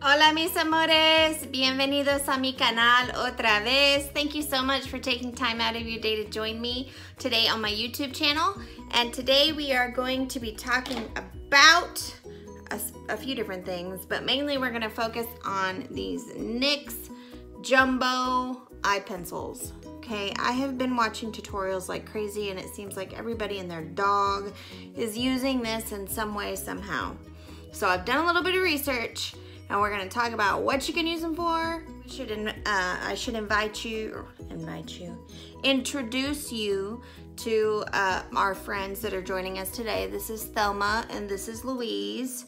Hola mis amores, bienvenidos a mi canal otra vez. Thank you so much for taking time out of your day to join me today on my YouTube channel. And today we are going to be talking about a few different things, but mainly we're gonna focus on these NYX Jumbo eye pencils. Okay, I have been watching tutorials like crazy and it seems like everybody and their dog is using this in some way, somehow. So I've done a little bit of research and we're gonna talk about what you can use them for. I should introduce you to our friends that are joining us today. This is Thelma and this is Louise.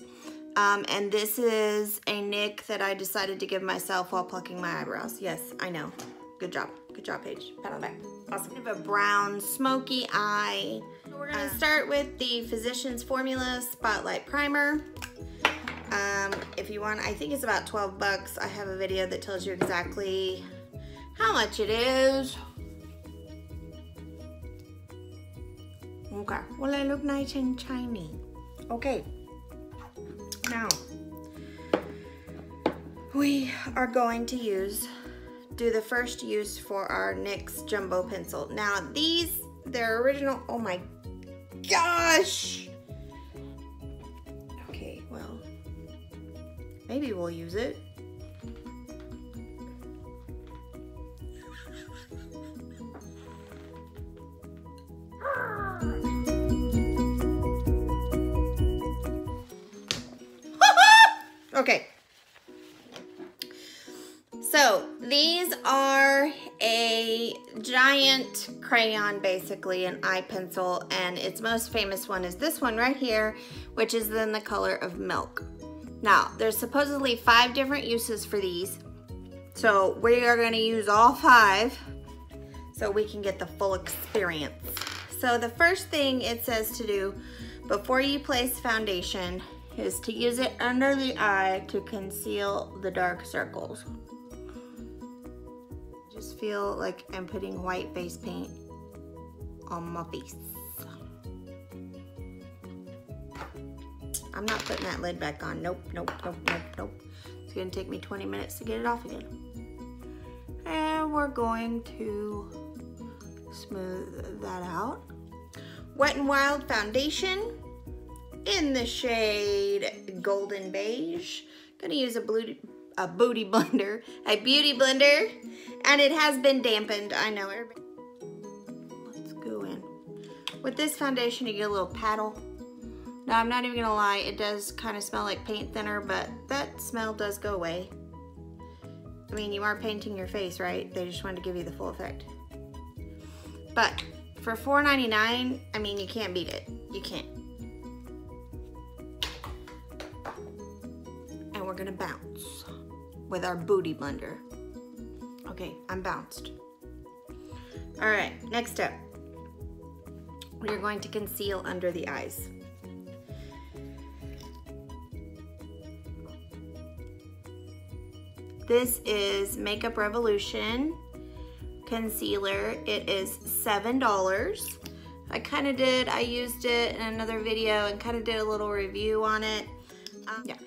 And this is a nick that I decided to give myself while plucking my eyebrows. Yes, I know. Good job. Good job, Paige. Pat on the back. Awesome. I have a brown smoky eye. So we're gonna start with the Physicians Formula Spotlight Primer. If you want, I think it's about 12 bucks. I have a video that tells you exactly how much it is. Okay, well, I look nice and shiny. Okay, now we are going to do the first use for our NYX Jumbo Pencil. Now they're original, oh my gosh. Okay, well, maybe we'll use it. Okay. So these are a giant crayon, basically an eye pencil, and its most famous one is this one right here, which is in the color of milk. Now, there's supposedly 5 different uses for these, so we are going to use all 5 so we can get the full experience. So the first thing it says to do before you place foundation is to use it under the eye to conceal the dark circles. Just feel like I'm putting white face paint on my face. I'm not putting that lid back on. Nope, nope, nope, nope, nope. It's gonna take me 20 minutes to get it off again. And we're going to smooth that out. Wet n Wild foundation in the shade Golden Beige. Gonna use a beauty blender, and it has been dampened. I know it. Let's go in. With this foundation, you get a little paddle. Now, I'm not even gonna lie, it does kind of smell like paint thinner, but that smell does go away. I mean, you are painting your face, right? They just wanted to give you the full effect. But for $4.99, I mean, you can't beat it. You can't. And we're gonna bounce with our booty blender. Okay, I'm bounced. All right, next step. We're going to conceal under the eyes. This is Makeup Revolution concealer. It is $7. I used it in another video and kind of did a little review on it. Yeah.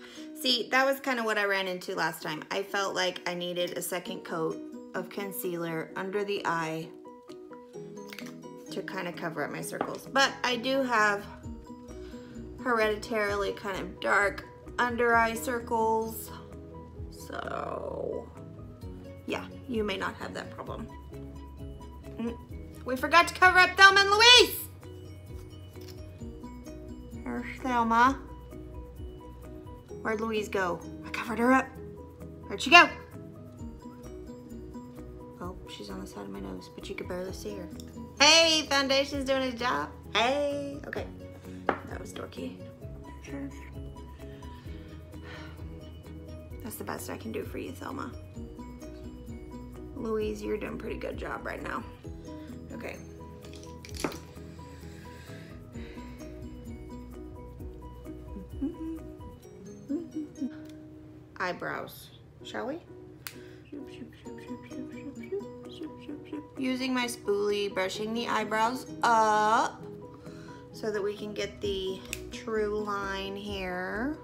See, that was kind of what I ran into last time. I felt like I needed a second coat of concealer under the eye to kind of cover up my circles. But I do have hereditarily kind of dark under eye circles. So, yeah, you may not have that problem. We forgot to cover up Thelma and Louise. There's Thelma. Where'd Louise go? I covered her up. Where'd she go? Oh, she's on the side of my nose, but you could barely see her. Hey, foundation's doing its job. Hey, okay. That was dorky. That's the best I can do for you, Thelma. Louise, you're doing a pretty good job right now. Okay. Eyebrows, shall we? Using my spoolie, brushing the eyebrows up so that we can get the true line here.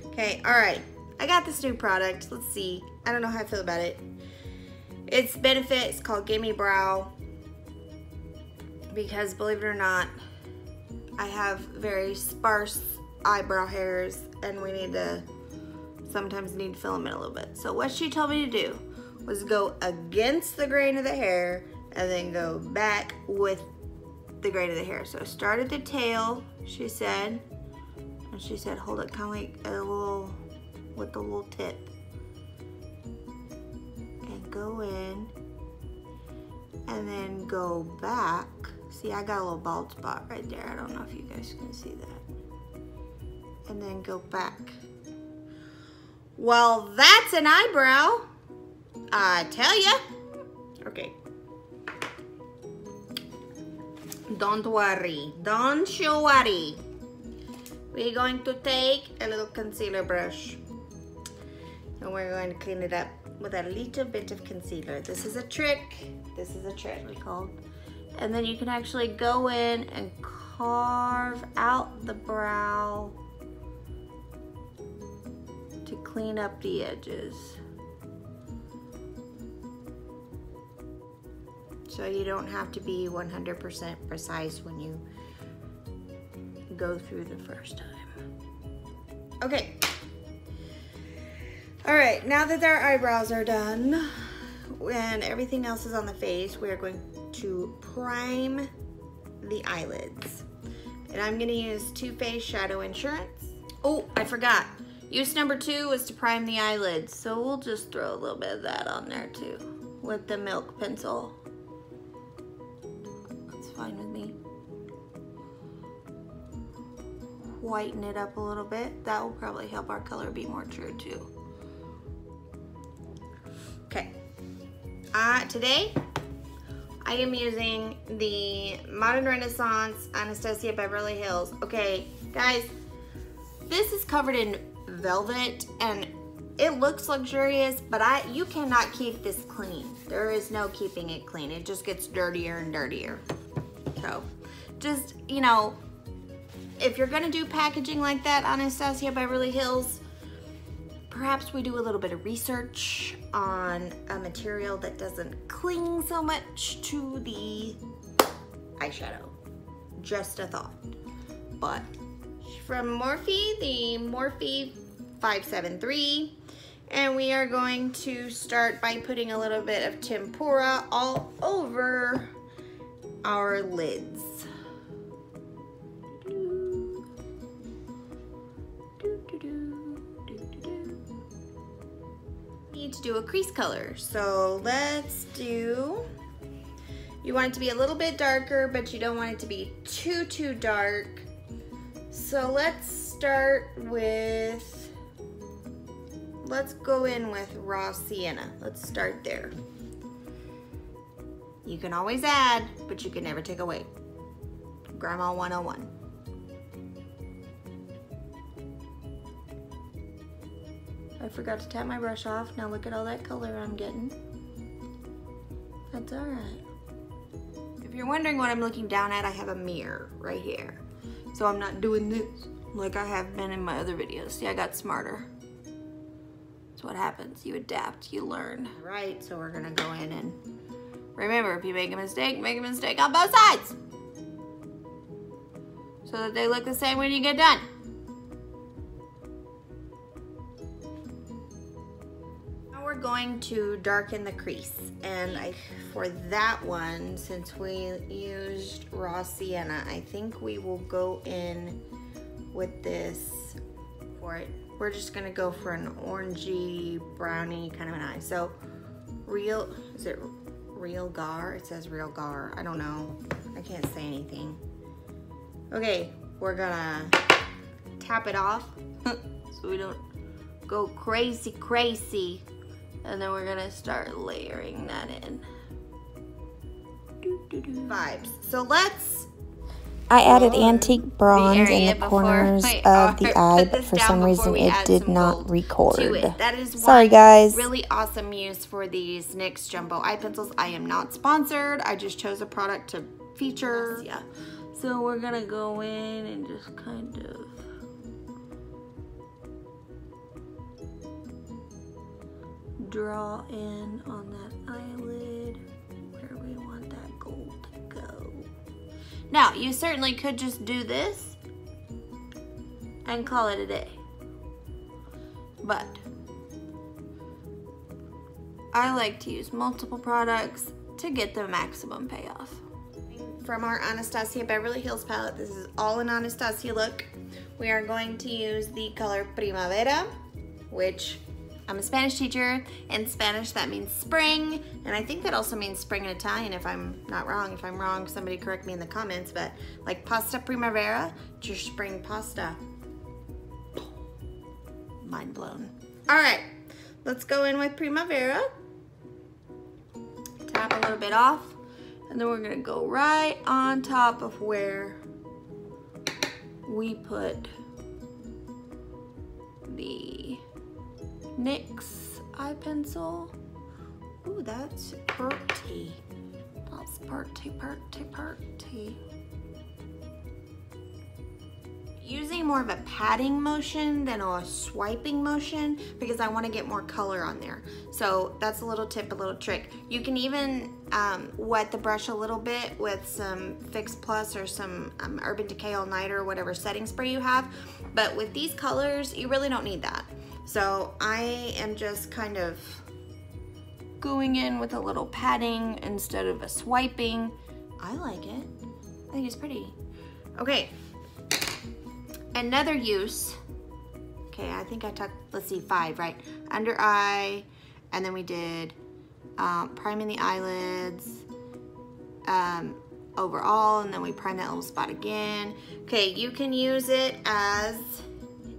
Okay, all right. I got this new product. Let's see. I don't know how I feel about it. Its benefit is called Gimme Brow, because believe it or not, I have very sparse eyebrow hairs and we sometimes need to fill them in a little bit. So what she told me to do was go against the grain of the hair and then go back with the grain of the hair. So start at the tail, she said, and she said hold it kind of like a little, with the little tip, and go in and then go back. See, I got a little bald spot right there. I don't know if you guys can see that. And then go back. Well, that's an eyebrow, I tell ya. Okay. Don't worry, don't you worry. We're going to take a little concealer brush and we're going to clean it up with a little bit of concealer. This is a trick. This is a trick called. And then you can actually go in and carve out the brow to clean up the edges. So you don't have to be 100% precise when you go through the first time. Okay. All right, now that our eyebrows are done and everything else is on the face, we are going to prime the eyelids. And I'm gonna use Too Faced Shadow Insurance. Oh, I forgot. Use number 2 is to prime the eyelids. So we'll just throw a little bit of that on there too with the milk pencil. That's fine with me. Whiten it up a little bit. That will probably help our color be more true too. Okay. Today, I am using the Modern Renaissance Anastasia Beverly Hills. Okay, guys, this is covered in velvet and it looks luxurious, but you cannot keep this clean. There is no keeping it clean. It just gets dirtier and dirtier. So, just, you know, if you're gonna do packaging like that, Anastasia Beverly Hills, perhaps we do a little bit of research on a material that doesn't cling so much to the eyeshadow. Just a thought. But from Morphe, the Morphe 573, and we are going to start by putting a little bit of tempera all over our lids. Need to do a crease color, so let's do, you want it to be a little bit darker, but you don't want it to be too dark. So let's start with, let's go in with raw sienna. Let's start there. You can always add, but you can never take away. Grandma 101. I forgot to tap my brush off. Now look at all that color I'm getting. That's all right. If you're wondering what I'm looking down at, I have a mirror right here. So I'm not doing this like I have been in my other videos. See, I got smarter. That's what happens. You adapt, you learn. Right, so we're gonna go in and remember, if you make a mistake on both sides, so that they look the same when you get done. We're going to darken the crease, and for that one, since we used raw sienna, I think we will go in with this for it. We're just gonna go for an orangey brownie kind of an eye. So is it Real Gar? It says Real Gar. I don't know. I can't say anything. Okay, we're gonna tap it off so we don't go crazy. And then we're gonna start layering that in. Vibes. So I added antique bronze in the corners of the eye, but for some reason it did not record. That is Sorry, guys. Really awesome use for these NYX jumbo eye pencils. I am not sponsored. I just chose a product to feature. Yeah. So we're gonna go in and just kind of draw in on that eyelid where we want that gold to go. Now, you certainly could just do this and call it a day. But I like to use multiple products to get the maximum payoff. From our Anastasia Beverly Hills palette, this is all an Anastasia look. We are going to use the color Primavera, which I'm a Spanish teacher. In Spanish, that means spring. And I think that also means spring in Italian, if I'm not wrong. If I'm wrong, somebody correct me in the comments. But like pasta primavera, it's your spring pasta. Mind blown. All right, let's go in with Primavera. Tap a little bit off. And then we're gonna go right on top of where we put the NYX eye pencil. Ooh, that's pretty. That's pretty, pretty, pretty. Using more of a patting motion than a swiping motion because I want to get more color on there. So that's a little tip, a little trick. You can even wet the brush a little bit with some Fix Plus or some Urban Decay All Nighter or whatever setting spray you have. But with these colors, you really don't need that. So I am just kind of going in with a little patting instead of a swiping. I like it. I think it's pretty. Okay. Another use, okay, I think I talked, let's see, 5, right? Under eye, and then we did priming the eyelids, overall, and then we prime that little spot again. Okay, you can use it as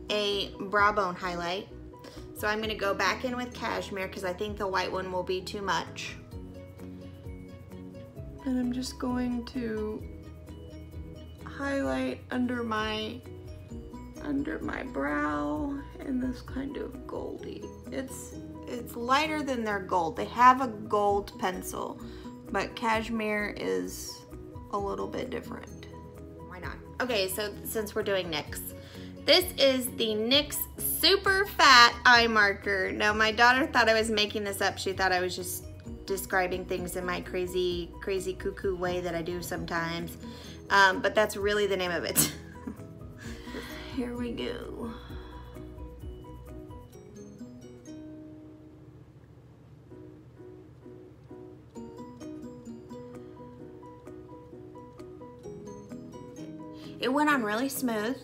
a brow bone highlight. So I'm gonna go back in with cashmere because I think the white one will be too much. And I'm just going to highlight under my brow in this kind of goldy. It's lighter than their gold. They have a gold pencil, but cashmere is a little bit different. Why not? Okay, so since we're doing NYX, this is the NYX Super Fat Eye Marker. Now my daughter thought I was making this up. She thought I was just describing things in my crazy cuckoo way that I do sometimes. But that's really the name of it. Here we go. It went on really smooth,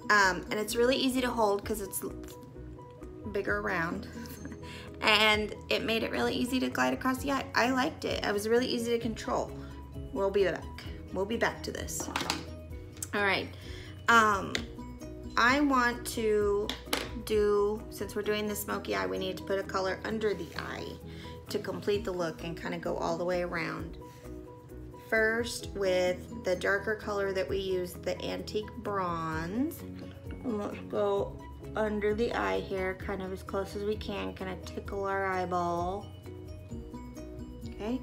and it's really easy to hold because it's bigger around, and it made it really easy to glide across the eye. I liked it. It was really easy to control. We'll be back. We'll be back to this. All right. I want to do, since we're doing the smoky eye, we need to put a color under the eye to complete the look and kind of go all the way around. First, with the darker color that we use, the Antique Bronze. And let's go under the eye here, kind of as close as we can, kind of tickle our eyeball. Okay,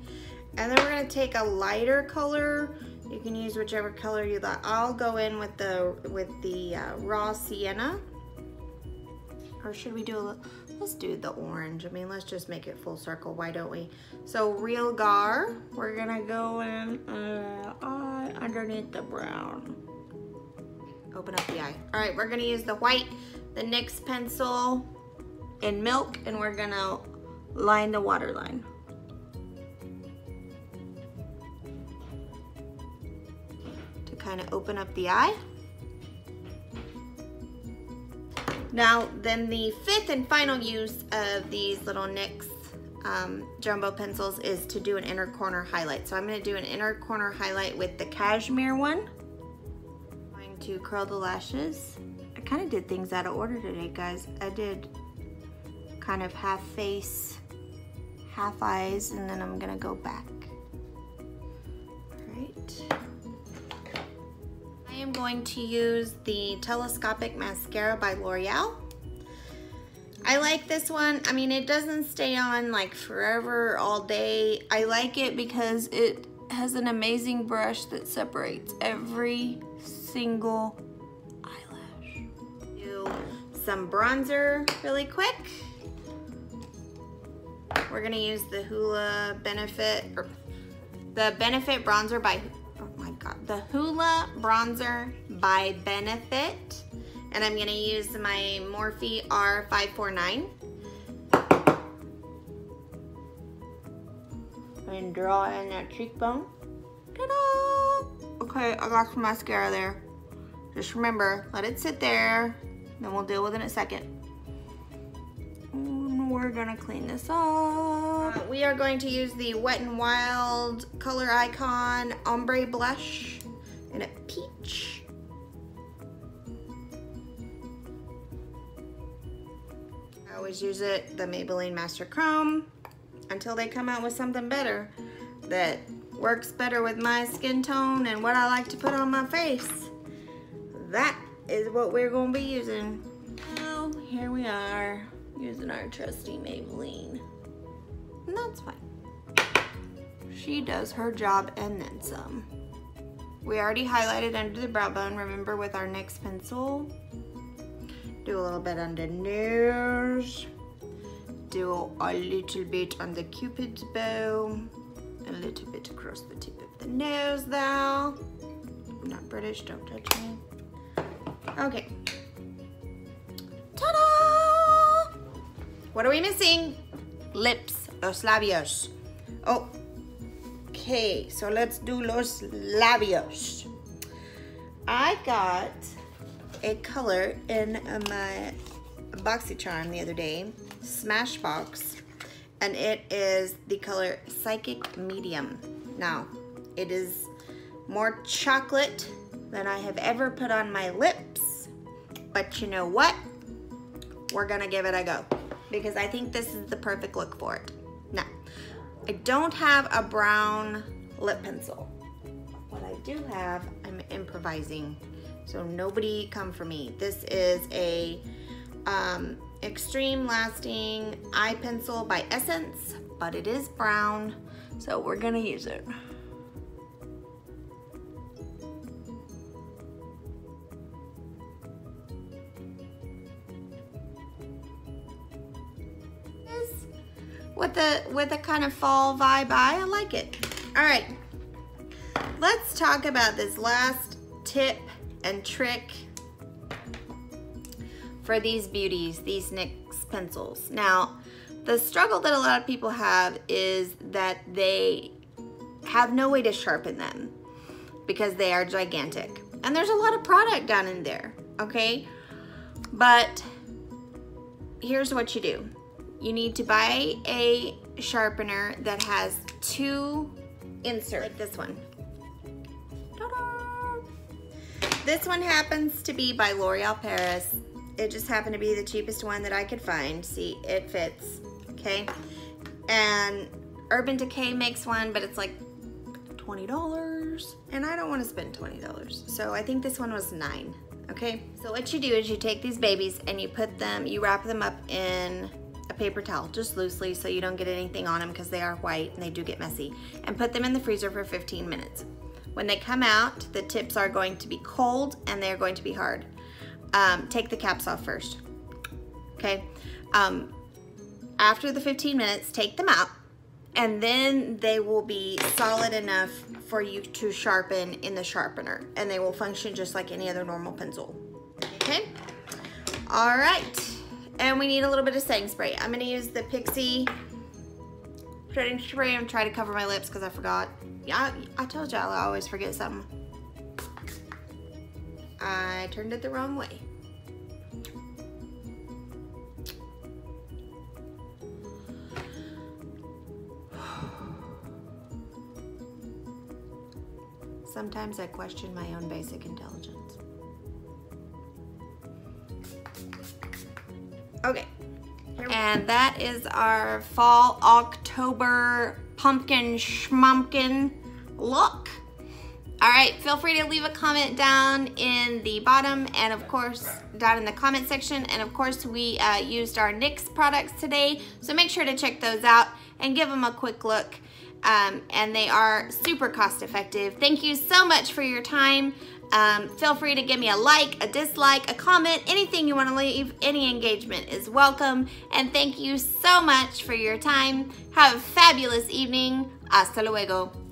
and then we're gonna take a lighter color. You can use whichever color you like. I'll go in with the raw sienna. Or should we do let's do the orange. I mean, let's just make it full circle. Why don't we? So Real Gar, we're gonna go in underneath the brown. Open up the eye. All right, we're gonna use the white, the NYX pencil in Milk, and we're gonna line the waterline. Kind of open up the eye. Now then, the 5th and final use of these little NYX jumbo pencils is to do an inner corner highlight. So I'm going to do an inner corner highlight with the cashmere one. I'm going to curl the lashes. I kind of did things out of order today, guys. I did kind of half face, half eyes, and then I'm going to go back. All right. I am going to use the Telescopic Mascara by L'Oreal. I like this one. I mean, it doesn't stay on like forever, all day. I like it because it has an amazing brush that separates every single eyelash. Do some bronzer really quick. We're gonna use the Hoola Benefit, or the Benefit Bronzer by, oh my God, the Hoola Bronzer by Benefit. And I'm gonna use my Morphe R549. And draw in that cheekbone. Ta-da! Okay, I got some mascara there. Just remember, let it sit there, then we'll deal with it in a second. And we're gonna clean this up. We are going to use the Wet n Wild Color Icon Ombre Blush in a peach. I always use it, the Maybelline Master Chrome, until they come out with something better that works better with my skin tone and what I like to put on my face. That is what we're gonna be using. Oh, here we are, using our trusty Maybelline. And that's fine. She does her job and then some. We already highlighted under the brow bone, remember, with our NYX pencil. Do a little bit on the nose. Do a little bit on the Cupid's bow. A little bit across the tip of the nose though. I'm not British, don't touch me. Okay. Ta-da! What are we missing? Lips, los labios. Oh, okay, so let's do los labios. I got a color in my BoxyCharm the other day, Smashbox, and it is the color Psychic Medium. Now, it is more chocolate than I have ever put on my lips, but you know what? We're gonna give it a go because I think this is the perfect look for it. Now, I don't have a brown lip pencil. What I do have, I'm improvising, so nobody come for me. This is a Extreme Lasting Eye Pencil by Essence, but it is brown, so we're gonna use it. With a kind of fall vibe, I like it. All right, let's talk about this last tip and trick for these beauties, these NYX pencils. Now, the struggle that a lot of people have is that they have no way to sharpen them because they are gigantic. And there's a lot of product down in there, okay? But here's what you do. You need to buy a sharpener that has 2 inserts, like this one. Ta-da! This one happens to be by L'Oreal Paris. It just happened to be the cheapest one that I could find. See, it fits, okay? And Urban Decay makes one, but it's like $20, and I don't want to spend $20. So I think this one was $9, okay? So what you do is you take these babies and you put them, you wrap them up in a paper towel, just loosely, so you don't get anything on them because they are white and they do get messy, and put them in the freezer for 15 minutes. When they come out, the tips are going to be cold and they're going to be hard. Take the caps off first, okay? After the 15 minutes, take them out, and then they will be solid enough for you to sharpen in the sharpener, and they will function just like any other normal pencil, okay? All right. And we need a little bit of setting spray. I'm gonna use the Pixie setting spray and try to cover my lips because I forgot. Yeah, I told y'all I always forget something. I turned it the wrong way. Sometimes I question my own basic intelligence. Okay, and that is our fall October pumpkin schmumpkin look. All right, feel free to leave a comment down in the bottom, and of course down in the comment section, and of course we used our NYX products today, so make sure to check those out and give them a quick look. and they are super cost effective. Thank you so much for your time. Feel free to give me a like, a dislike, a comment, anything you want to leave. Any engagement is welcome. And thank you so much for your time. Have a fabulous evening. Hasta luego.